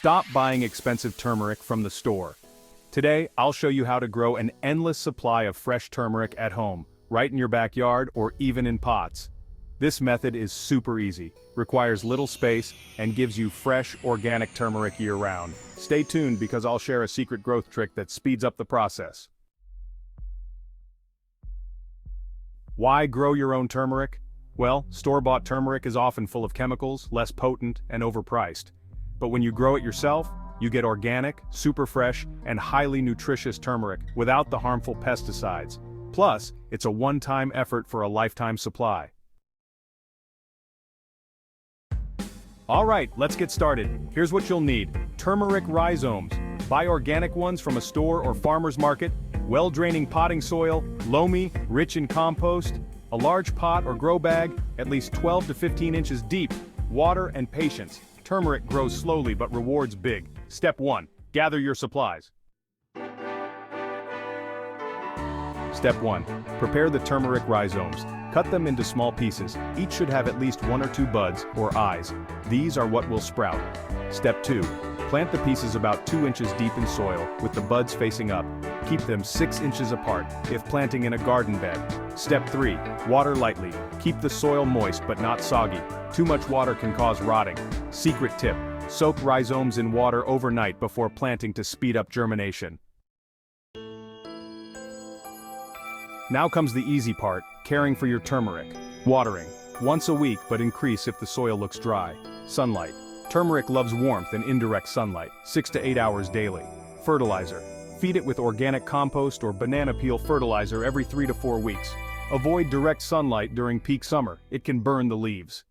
Stop buying expensive turmeric from the store. Today, I'll show you how to grow an endless supply of fresh turmeric at home, right in your backyard or even in pots. This method is super easy, requires little space, and gives you fresh, organic turmeric year-round. Stay tuned because I'll share a secret growth trick that speeds up the process. Why grow your own turmeric? Well, store-bought turmeric is often full of chemicals, less potent, and overpriced. But when you grow it yourself, you get organic, super fresh, and highly nutritious turmeric without the harmful pesticides. Plus, it's a one-time effort for a lifetime supply. Alright, let's get started. Here's what you'll need. Turmeric rhizomes. Buy organic ones from a store or farmer's market. Well-draining potting soil, loamy, rich in compost. A large pot or grow bag, at least 12 to 15 inches deep. Water and patience. Turmeric grows slowly but rewards big. Step 1. Gather your supplies. Step 1. Prepare the turmeric rhizomes. Cut them into small pieces. Each should have at least 1 or 2 buds, or eyes. These are what will sprout. Step 2. Plant the pieces about 2 inches deep in soil, with the buds facing up. Keep them 6 inches apart, if planting in a garden bed. Step 3. Water lightly. Keep the soil moist but not soggy. Too much water can cause rotting. Secret tip. Soak rhizomes in water overnight before planting to speed up germination. Now comes the easy part, caring for your turmeric. Watering. Once a week, but increase if the soil looks dry. Sunlight. Turmeric loves warmth and indirect sunlight, 6 to 8 hours daily. Fertilizer. Feed it with organic compost or banana peel fertilizer every 3 to 4 weeks. Avoid direct sunlight during peak summer, it can burn the leaves.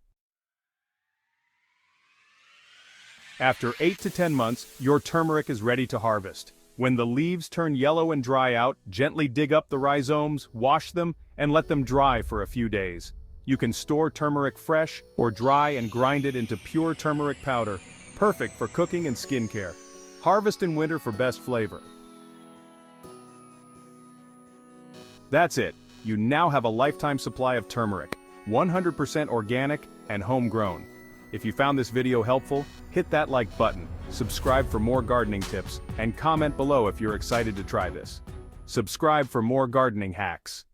After 8 to 10 months, your turmeric is ready to harvest. When the leaves turn yellow and dry out, gently dig up the rhizomes, wash them, and let them dry for a few days. You can store turmeric fresh or dry and grind it into pure turmeric powder, perfect for cooking and skincare. Harvest in winter for best flavor. That's it. You now have a lifetime supply of turmeric, 100% organic and homegrown. If you found this video helpful, hit that like button, subscribe for more gardening tips, and comment below if you're excited to try this. Subscribe for more gardening hacks.